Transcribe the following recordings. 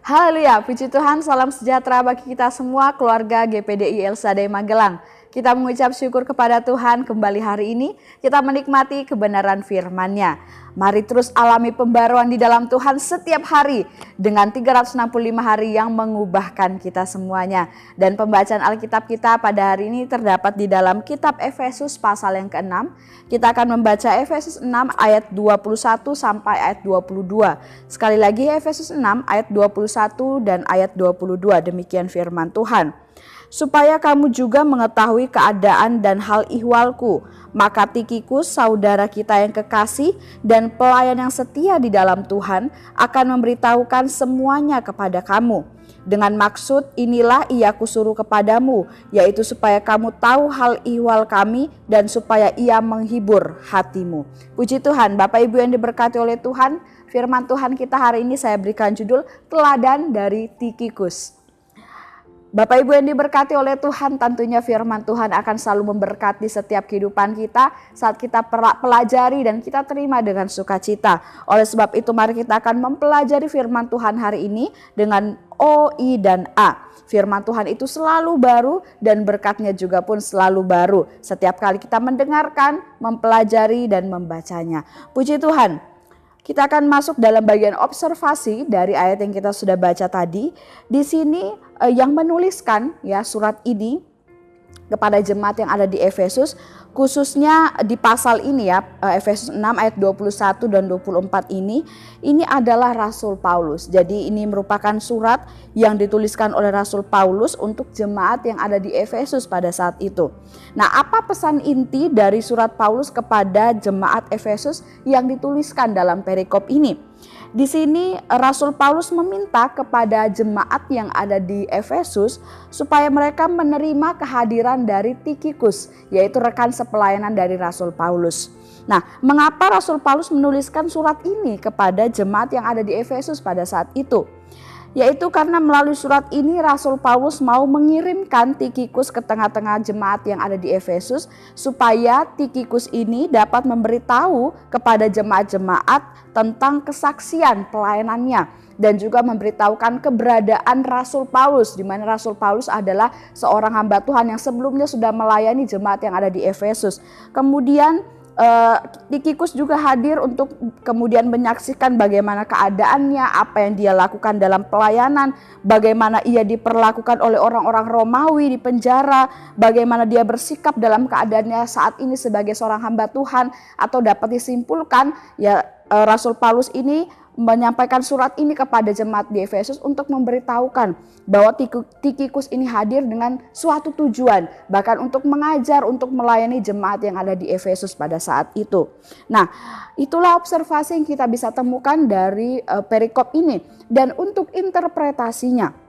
Haleluya, puji Tuhan, salam sejahtera bagi kita semua keluarga GPDI El Shaddai Magelang. Kita mengucap syukur kepada Tuhan kembali hari ini kita menikmati kebenaran firman-Nya. Mari terus alami pembaruan di dalam Tuhan setiap hari dengan 365 hari yang mengubahkan kita semuanya. Dan pembacaan Alkitab kita pada hari ini terdapat di dalam kitab Efesus pasal yang ke-6. Kita akan membaca Efesus 6 ayat 21 sampai ayat 22. Sekali lagi Efesus 6 ayat 21 dan ayat 22, demikian firman Tuhan. Supaya kamu juga mengetahui keadaan dan hal ihwalku, maka Tikhikus, saudara kita yang kekasih dan pelayan yang setia di dalam Tuhan, akan memberitahukan semuanya kepada kamu. Dengan maksud inilah ia kusuruh kepadamu, yaitu supaya kamu tahu hal ihwal kami dan supaya ia menghibur hatimu. Puji Tuhan, Bapak Ibu yang diberkati oleh Tuhan, firman Tuhan kita hari ini saya berikan judul Teladan dari Tikhikus. Bapak Ibu yang diberkati oleh Tuhan, tentunya firman Tuhan akan selalu memberkati setiap kehidupan kita saat kita pelajari dan kita terima dengan sukacita. Oleh sebab itu mari kita akan mempelajari firman Tuhan hari ini dengan O, I, dan A. Firman Tuhan itu selalu baru dan berkatnya juga pun selalu baru. Setiap kali kita mendengarkan, mempelajari, dan membacanya. Puji Tuhan. Kita akan masuk dalam bagian observasi dari ayat yang kita sudah baca tadi. Di sini yang menuliskan ya surat ini kepada jemaat yang ada di Efesus, khususnya di pasal ini ya, Efesus 6 ayat 21 dan 24 ini adalah Rasul Paulus. Jadi ini merupakan surat yang dituliskan oleh Rasul Paulus untuk jemaat yang ada di Efesus pada saat itu. Nah, apa pesan inti dari surat Paulus kepada jemaat Efesus yang dituliskan dalam perikop ini? Di sini Rasul Paulus meminta kepada jemaat yang ada di Efesus supaya mereka menerima kehadiran dari Tikhikus, yaitu rekan sepelayanan dari Rasul Paulus. Nah, mengapa Rasul Paulus menuliskan surat ini kepada jemaat yang ada di Efesus pada saat itu? Yaitu karena melalui surat ini Rasul Paulus mau mengirimkan Tikhikus ke tengah-tengah jemaat yang ada di Efesus supaya Tikhikus ini dapat memberitahu kepada jemaat-jemaat tentang kesaksian pelayanannya dan juga memberitahukan keberadaan Rasul Paulus, di mana Rasul Paulus adalah seorang hamba Tuhan yang sebelumnya sudah melayani jemaat yang ada di Efesus. Kemudian Tikhikus juga hadir untuk kemudian menyaksikan bagaimana keadaannya, apa yang dia lakukan dalam pelayanan, bagaimana ia diperlakukan oleh orang-orang Romawi di penjara, bagaimana dia bersikap dalam keadaannya saat ini sebagai seorang hamba Tuhan, atau dapat disimpulkan ya Rasul Paulus ini menyampaikan surat ini kepada jemaat di Efesus untuk memberitahukan bahwa Tikhikus ini hadir dengan suatu tujuan, bahkan untuk mengajar, untuk melayani jemaat yang ada di Efesus pada saat itu. Nah, itulah observasi yang kita bisa temukan dari perikop ini. Dan untuk interpretasinya,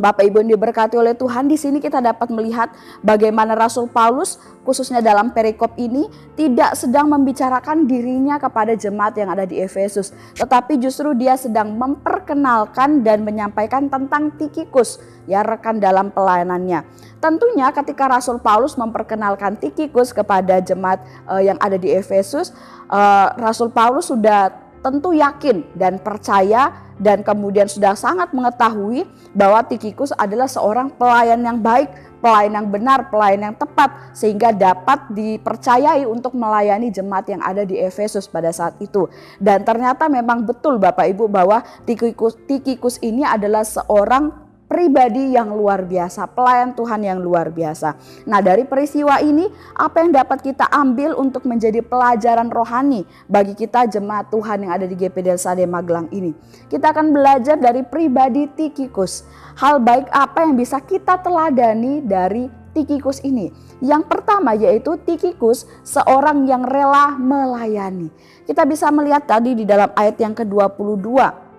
Bapak Ibu yang diberkati oleh Tuhan, di sini kita dapat melihat bagaimana Rasul Paulus khususnya dalam perikop ini tidak sedang membicarakan dirinya kepada jemaat yang ada di Efesus, tetapi justru dia sedang memperkenalkan dan menyampaikan tentang Tikhikus, ya rekan dalam pelayanannya. Tentunya ketika Rasul Paulus memperkenalkan Tikhikus kepada jemaat yang ada di Efesus, Rasul Paulus sudah tentu yakin dan percaya dan kemudian sudah sangat mengetahui bahwa Tikhikus adalah seorang pelayan yang baik, pelayan yang benar, pelayan yang tepat, sehingga dapat dipercayai untuk melayani jemaat yang ada di Efesus pada saat itu. Dan ternyata memang betul Bapak Ibu bahwa Tikhikus ini adalah seorang pribadi yang luar biasa, pelayan Tuhan yang luar biasa. Nah, dari peristiwa ini apa yang dapat kita ambil untuk menjadi pelajaran rohani bagi kita jemaat Tuhan yang ada di GPDI El Shaddai Magelang ini? Kita akan belajar dari pribadi Tikhikus. Hal baik apa yang bisa kita teladani dari Tikhikus ini? Yang pertama yaitu Tikhikus seorang yang rela melayani. Kita bisa melihat tadi di dalam ayat yang ke-22.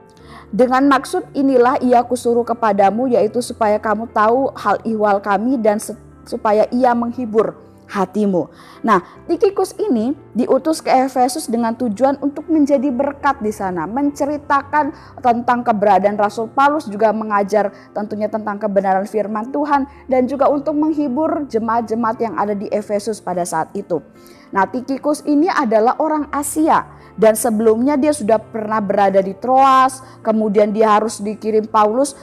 Dengan maksud inilah ia kusuruh kepadamu, yaitu supaya kamu tahu hal ihwal kami dan supaya ia menghibur hatimu. Nah, Tikhikus ini diutus ke Efesus dengan tujuan untuk menjadi berkat di sana, menceritakan tentang keberadaan Rasul Paulus, juga mengajar tentunya tentang kebenaran firman Tuhan, dan juga untuk menghibur jemaat-jemaat yang ada di Efesus pada saat itu. Nah, Tikhikus ini adalah orang Asia dan sebelumnya dia sudah pernah berada di Troas, kemudian dia harus dikirim Paulus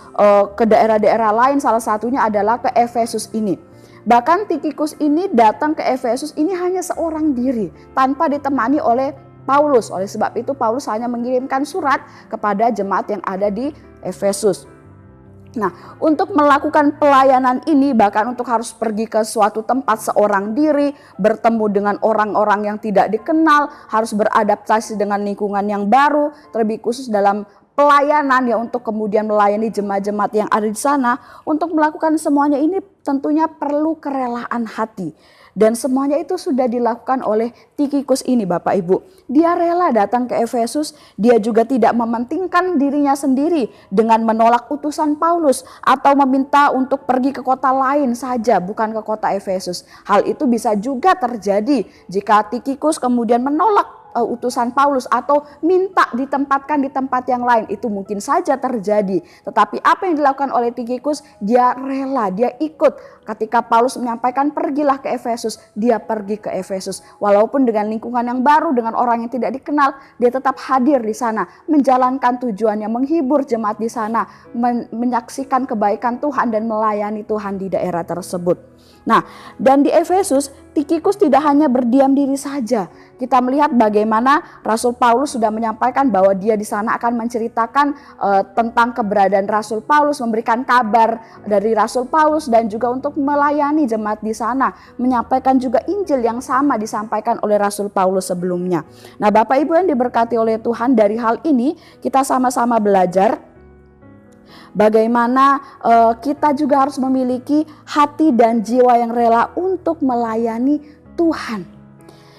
ke daerah-daerah lain, salah satunya adalah ke Efesus ini. Bahkan Tikhikus ini datang ke Efesus ini hanya seorang diri tanpa ditemani oleh Paulus. Oleh sebab itu Paulus hanya mengirimkan surat kepada jemaat yang ada di Efesus. Nah, untuk melakukan pelayanan ini, bahkan untuk harus pergi ke suatu tempat seorang diri, bertemu dengan orang-orang yang tidak dikenal, harus beradaptasi dengan lingkungan yang baru, terlebih khusus dalam pelayanan ya, untuk kemudian melayani jemaat-jemaat yang ada di sana. Untuk melakukan semuanya ini tentunya perlu kerelaan hati. Dan semuanya itu sudah dilakukan oleh Tikhikus ini, Bapak Ibu. Dia rela datang ke Efesus, dia juga tidak mementingkan dirinya sendiri dengan menolak utusan Paulus atau meminta untuk pergi ke kota lain saja, bukan ke kota Efesus. Hal itu bisa juga terjadi jika Tikhikus kemudian menolak utusan Paulus atau minta ditempatkan di tempat yang lain, itu mungkin saja terjadi. Tetapi apa yang dilakukan oleh Tikhikus, dia rela, dia ikut. Ketika Paulus menyampaikan pergilah ke Efesus, dia pergi ke Efesus. Walaupun dengan lingkungan yang baru, dengan orang yang tidak dikenal, dia tetap hadir di sana, menjalankan tujuannya, menghibur jemaat di sana, menyaksikan kebaikan Tuhan dan melayani Tuhan di daerah tersebut. Nah, dan di Efesus, Tikhikus tidak hanya berdiam diri saja. Kita melihat bagaimana Rasul Paulus sudah menyampaikan bahwa dia di sana akan menceritakan tentang keberadaan Rasul Paulus, memberikan kabar dari Rasul Paulus, dan juga untuk melayani jemaat di sana, menyampaikan juga Injil yang sama disampaikan oleh Rasul Paulus sebelumnya. Nah, Bapak Ibu yang diberkati oleh Tuhan, dari hal ini kita sama-sama belajar bagaimana kita juga harus memiliki hati dan jiwa yang rela untuk melayani Tuhan.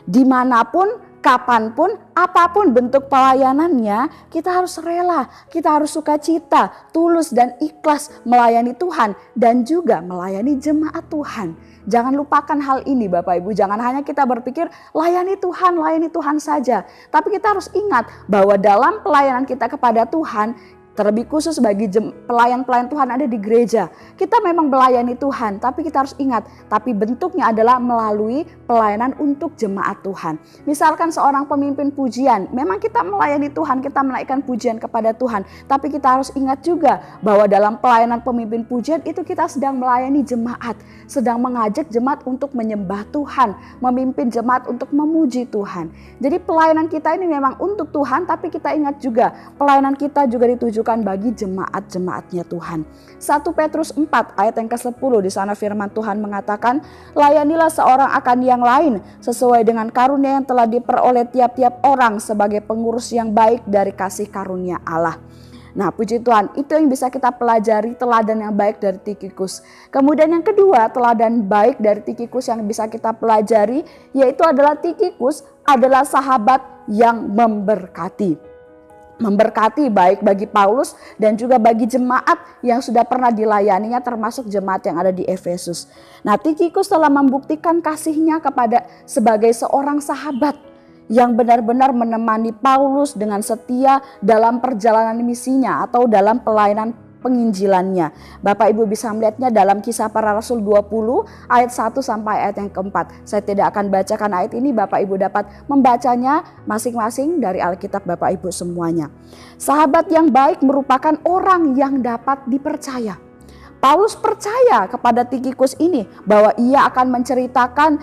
Dimanapun, kapanpun, apapun bentuk pelayanannya, kita harus rela, kita harus sukacita, tulus dan ikhlas melayani Tuhan dan juga melayani jemaat Tuhan. Jangan lupakan hal ini, Bapak Ibu. Jangan hanya kita berpikir layani Tuhan saja. Tapi kita harus ingat bahwa dalam pelayanan kita kepada Tuhan, terlebih khusus bagi pelayan-pelayan Tuhan ada di gereja, kita memang melayani Tuhan, tapi kita harus ingat, tapi bentuknya adalah melalui pelayanan untuk jemaat Tuhan. Misalkan seorang pemimpin pujian, memang kita melayani Tuhan, kita menaikkan pujian kepada Tuhan, tapi kita harus ingat juga bahwa dalam pelayanan pemimpin pujian itu kita sedang melayani jemaat, sedang mengajak jemaat untuk menyembah Tuhan, memimpin jemaat untuk memuji Tuhan. Jadi pelayanan kita ini memang untuk Tuhan, tapi kita ingat juga pelayanan kita juga ditujukan bagi jemaat-jemaatnya Tuhan. 1 Petrus 4 ayat yang ke-10, di sana firman Tuhan mengatakan, layanilah seorang akan yang lain sesuai dengan karunia yang telah diperoleh tiap-tiap orang sebagai pengurus yang baik dari kasih karunia Allah. Nah, puji Tuhan, itu yang bisa kita pelajari, teladan yang baik dari Tikhikus. Kemudian yang kedua, teladan baik dari Tikhikus yang bisa kita pelajari, yaitu adalah Tikhikus adalah sahabat yang memberkati. Memberkati baik bagi Paulus dan juga bagi jemaat yang sudah pernah dilayaninya, termasuk jemaat yang ada di Efesus. Nah, Tikhikus telah membuktikan kasihnya kepada sebagai seorang sahabat yang benar-benar menemani Paulus dengan setia dalam perjalanan misinya atau dalam pelayanan penginjilannya. Bapak Ibu bisa melihatnya dalam Kisah Para Rasul 20 ayat 1 sampai ayat yang keempat. Saya tidak akan bacakan ayat ini, Bapak Ibu dapat membacanya masing-masing dari Alkitab Bapak Ibu semuanya. Sahabat yang baik merupakan orang yang dapat dipercaya. Paulus percaya kepada Tikhikus ini bahwa ia akan menceritakan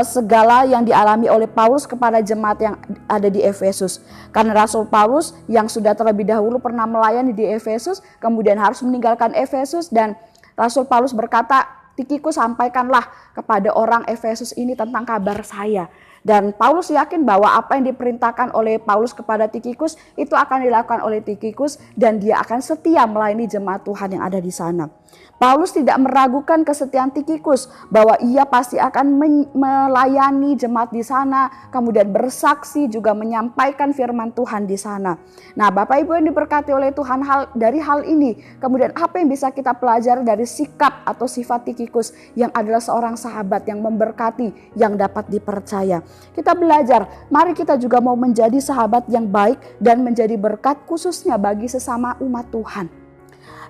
segala yang dialami oleh Paulus kepada jemaat yang ada di Efesus. Karena Rasul Paulus yang sudah terlebih dahulu pernah melayani di Efesus, kemudian harus meninggalkan Efesus, dan Rasul Paulus berkata, Tikhikus sampaikanlah kepada orang Efesus ini tentang kabar saya. Dan Paulus yakin bahwa apa yang diperintahkan oleh Paulus kepada Tikhikus itu akan dilakukan oleh Tikhikus, dan dia akan setia melayani jemaat Tuhan yang ada di sana. Paulus tidak meragukan kesetiaan Tikhikus bahwa ia pasti akan melayani jemaat di sana, kemudian bersaksi juga menyampaikan firman Tuhan di sana. Nah, Bapak Ibu yang diberkati oleh Tuhan, dari hal ini, kemudian apa yang bisa kita pelajari dari sikap atau sifat Tikhikus yang adalah seorang sahabat yang memberkati, yang dapat dipercaya. Kita belajar, mari kita juga mau menjadi sahabat yang baik dan menjadi berkat khususnya bagi sesama umat Tuhan.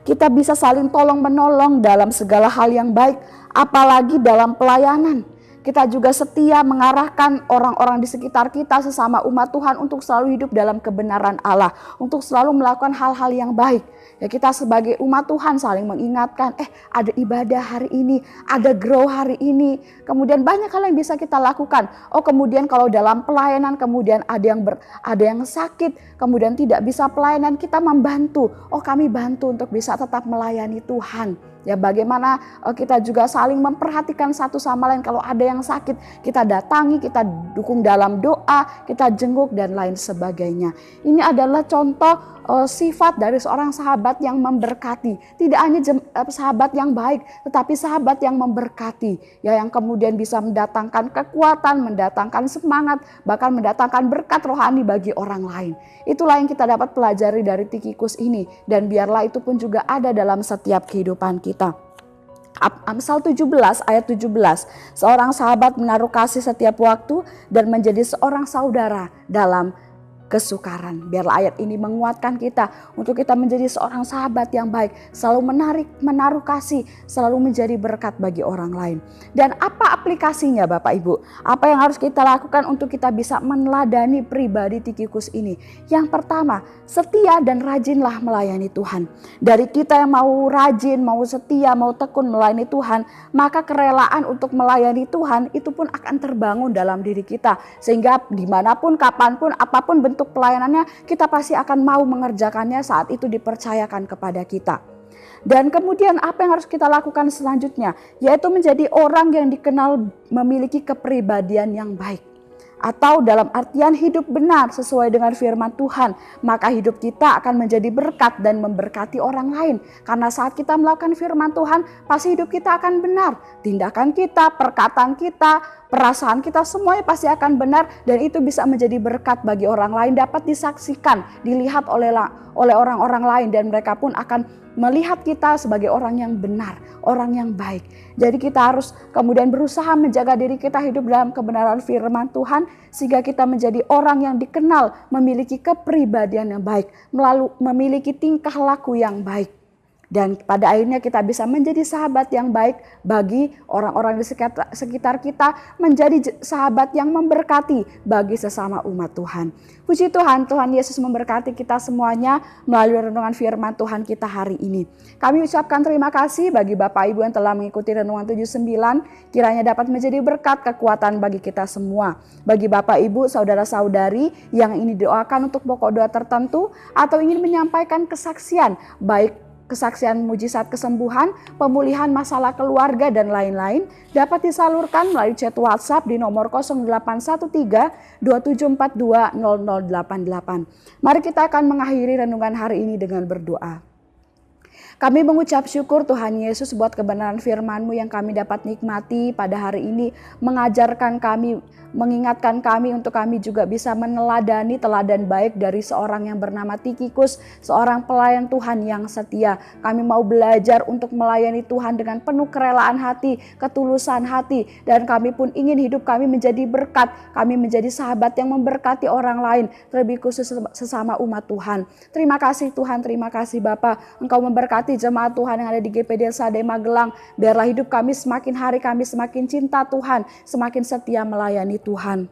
Kita bisa saling tolong menolong dalam segala hal yang baik, apalagi dalam pelayanan. Kita juga setia mengarahkan orang-orang di sekitar kita sesama umat Tuhan untuk selalu hidup dalam kebenaran Allah, untuk selalu melakukan hal-hal yang baik. Ya, kita sebagai umat Tuhan saling mengingatkan, ada ibadah hari ini, ada grow hari ini. Kemudian banyak hal yang bisa kita lakukan. Kemudian kalau dalam pelayanan kemudian ada yang sakit, kemudian tidak bisa pelayanan, kita membantu. Kami bantu untuk bisa tetap melayani Tuhan. Ya, bagaimana kita juga saling memperhatikan satu sama lain. Kalau ada yang sakit, kita datangi, kita dukung dalam doa, kita jenguk dan lain sebagainya. Ini adalah contoh sifat dari seorang sahabat yang memberkati. Tidak hanya sahabat yang baik, tetapi sahabat yang memberkati. Ya, yang kemudian bisa mendatangkan kekuatan, mendatangkan semangat, bahkan mendatangkan berkat rohani bagi orang lain. Itulah yang kita dapat pelajari dari Tikhikus ini. Dan biarlah itu pun juga ada dalam setiap kehidupan kita. Amsal 17 ayat 17, seorang sahabat menaruh kasih setiap waktu dan menjadi seorang saudara dalam kesukaran. Biarlah ayat ini menguatkan kita untuk kita menjadi seorang sahabat yang baik, selalu menaruh kasih, selalu menjadi berkat bagi orang lain. Dan apa aplikasinya Bapak Ibu? Apa yang harus kita lakukan untuk kita bisa meneladani pribadi Tikhikus ini? Yang pertama, setia dan rajinlah melayani Tuhan. Dari kita yang mau rajin, mau setia, mau tekun melayani Tuhan, maka kerelaan untuk melayani Tuhan itu pun akan terbangun dalam diri kita. Sehingga dimanapun, kapanpun, apapun bentuk pelayanannya, kita pasti akan mau mengerjakannya saat itu dipercayakan kepada kita. Dan kemudian apa yang harus kita lakukan selanjutnya? Yaitu menjadi orang yang dikenal memiliki kepribadian yang baik. Atau dalam artian hidup benar sesuai dengan firman Tuhan, maka hidup kita akan menjadi berkat dan memberkati orang lain. Karena saat kita melakukan firman Tuhan, pasti hidup kita akan benar. Tindakan kita, perkataan kita, perasaan kita semuanya pasti akan benar, dan itu bisa menjadi berkat bagi orang lain, dapat disaksikan, dilihat oleh orang-orang lain, dan mereka pun akan melihat kita sebagai orang yang benar, orang yang baik. Jadi kita harus kemudian berusaha menjaga diri kita hidup dalam kebenaran firman Tuhan, sehingga kita menjadi orang yang dikenal memiliki kepribadian yang baik, memiliki tingkah laku yang baik. Dan pada akhirnya kita bisa menjadi sahabat yang baik bagi orang-orang di sekitar kita, menjadi sahabat yang memberkati bagi sesama umat Tuhan. Puji Tuhan, Tuhan Yesus memberkati kita semuanya melalui renungan firman Tuhan kita hari ini. Kami ucapkan terima kasih bagi Bapak Ibu yang telah mengikuti renungan 79, kiranya dapat menjadi berkat kekuatan bagi kita semua. Bagi Bapak Ibu, saudara-saudari yang ini doakan untuk pokok doa tertentu atau ingin menyampaikan kesaksian, baik kesaksian mujizat kesembuhan, pemulihan masalah keluarga dan lain-lain, dapat disalurkan melalui chat WhatsApp di nomor 0813 2742 0088. Mari kita akan mengakhiri renungan hari ini dengan berdoa. Kami mengucap syukur Tuhan Yesus buat kebenaran firman-Mu yang kami dapat nikmati pada hari ini, mengajarkan kami, mengingatkan kami untuk kami juga bisa meneladani teladan baik dari seorang yang bernama Tikhikus, seorang pelayan Tuhan yang setia. Kami mau belajar untuk melayani Tuhan dengan penuh kerelaan hati, ketulusan hati, dan kami pun ingin hidup kami menjadi berkat, kami menjadi sahabat yang memberkati orang lain, terlebih khusus sesama umat Tuhan. Terima kasih Tuhan, terima kasih Bapa, Engkau memberkati jemaat Tuhan yang ada di GPD Sadai Magelang. Biarlah hidup kami semakin hari kami semakin cinta Tuhan, semakin setia melayani Tuhan.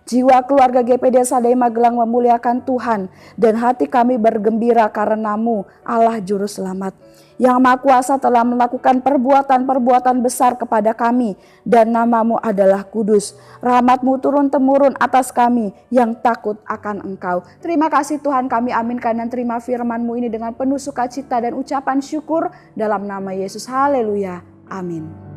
Jiwa keluarga GPD Sadai Magelang memuliakan Tuhan, dan hati kami bergembira karena-Mu, Allah Juru Selamat. Yang Maha Kuasa telah melakukan perbuatan-perbuatan besar kepada kami, dan nama-Mu adalah kudus. Rahmat-Mu turun-temurun atas kami yang takut akan Engkau. Terima kasih Tuhan, kami aminkan dan terima firman-Mu ini dengan penuh sukacita dan ucapan syukur dalam nama Yesus. Haleluya. Amin.